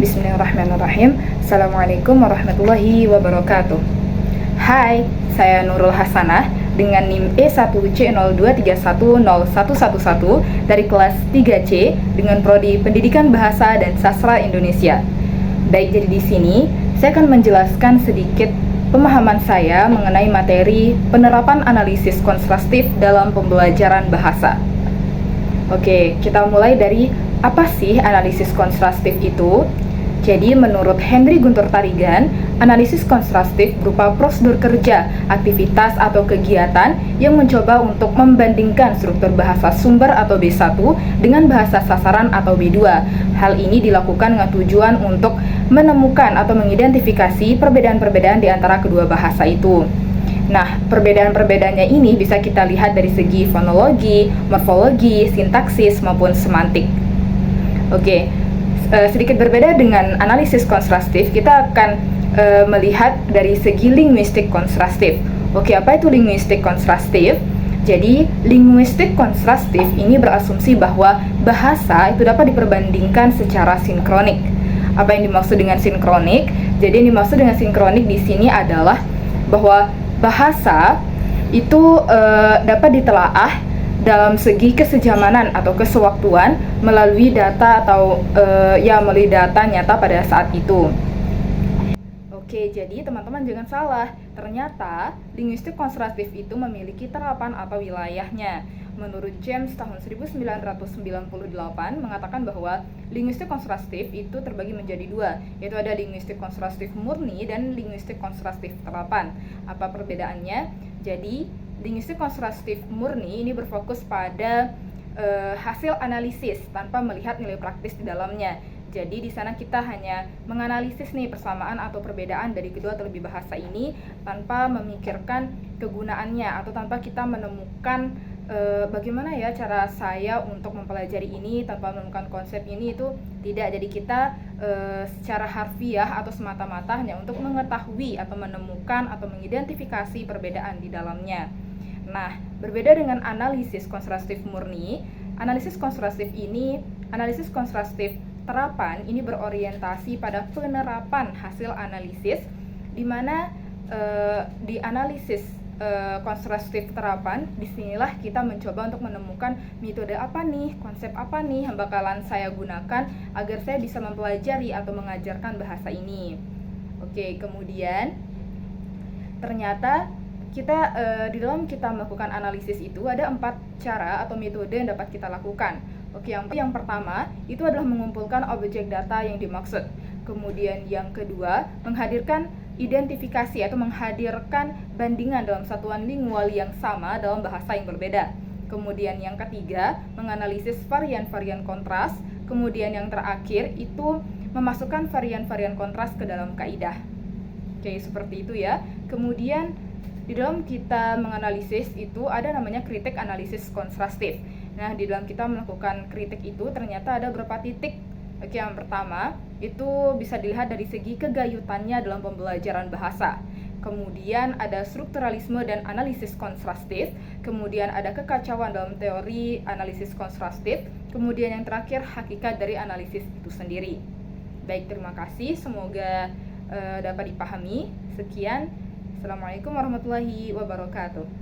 Bismillahirrahmanirrahim. Assalamualaikum warahmatullahi wabarakatuh. Hai, saya Nurul Hasanah dengan NIM E1C02310111 dari kelas 3C dengan prodi Pendidikan Bahasa dan Sastra Indonesia. Baik, jadi di sini saya akan menjelaskan sedikit pemahaman saya mengenai materi penerapan analisis kontrastif dalam pembelajaran bahasa. Oke, kita mulai dari apa sih analisis kontrastif itu? Jadi menurut Henry Guntur Tarigan, analisis kontrastif berupa prosedur kerja, aktivitas atau kegiatan yang mencoba untuk membandingkan struktur bahasa sumber atau B1 dengan bahasa sasaran atau B2. Hal ini dilakukan dengan tujuan untuk menemukan atau mengidentifikasi perbedaan-perbedaan di antara kedua bahasa itu. Nah, perbedaan-perbedaannya ini bisa kita lihat dari segi fonologi, morfologi, sintaksis, maupun semantik. Oke, sedikit berbeda dengan analisis kontrastif, kita akan melihat dari segi linguistik kontrastif. Oke, apa itu linguistik kontrastif? Jadi, linguistik kontrastif ini berasumsi bahwa bahasa itu dapat diperbandingkan secara sinkronik. Apa yang dimaksud dengan sinkronik? Jadi, yang dimaksud dengan sinkronik di sini adalah bahwa bahasa itu dapat ditelaah dalam segi kesejamanan atau kesewaktuan melalui data atau melalui data nyata pada saat itu. Oke, jadi teman-teman jangan salah, ternyata linguistik kontrastif itu memiliki terapan atau wilayahnya. Menurut James tahun 1998 mengatakan bahwa linguistik kontrastif itu terbagi menjadi dua, yaitu ada linguistik kontrastif murni dan linguistik kontrastif terapan. Apa perbedaannya? Jadi linguistik kontrastif murni ini berfokus pada hasil analisis tanpa melihat nilai praktis di dalamnya. Jadi di sana kita hanya menganalisis nih persamaan atau perbedaan dari kedua terlebih bahasa ini tanpa memikirkan kegunaannya atau tanpa kita menemukan bagaimana ya cara saya untuk mempelajari ini tanpa menemukan konsep ini, itu tidak. Jadi kita secara harfiah atau semata-mata hanya untuk mengetahui atau menemukan atau mengidentifikasi perbedaan di dalamnya. Nah, berbeda dengan analisis kontrastif murni, analisis kontrastif terapan ini berorientasi pada penerapan hasil analisis, di mana di analisis kontrastif terapan, disinilah kita mencoba untuk menemukan metode apa nih, konsep apa nih yang bakalan saya gunakan agar saya bisa mempelajari atau mengajarkan bahasa ini. Oke, kemudian ternyata kita di dalam kita melakukan analisis itu ada 4 cara atau metode yang dapat kita lakukan. Oke, yang pertama itu adalah mengumpulkan objek data yang dimaksud. Kemudian yang kedua, menghadirkan identifikasi atau menghadirkan bandingan dalam satuan lingual yang sama dalam bahasa yang berbeda. Kemudian yang ketiga, menganalisis varian-varian kontras. Kemudian yang terakhir itu memasukkan varian-varian kontras ke dalam kaidah. Oke, seperti itu ya. Kemudian di dalam kita menganalisis itu ada namanya kritik analisis kontrastif. Nah, di dalam kita melakukan kritik itu ternyata ada beberapa titik. Oke, yang pertama itu bisa dilihat dari segi kegayutannya dalam pembelajaran bahasa. Kemudian ada strukturalisme dan analisis kontrastif. Kemudian ada kekacauan dalam teori analisis kontrastif. Kemudian yang terakhir, hakikat dari analisis itu sendiri. Baik, terima kasih. Semoga dapat dipahami. Sekian. Assalamualaikum warahmatullahi wabarakatuh.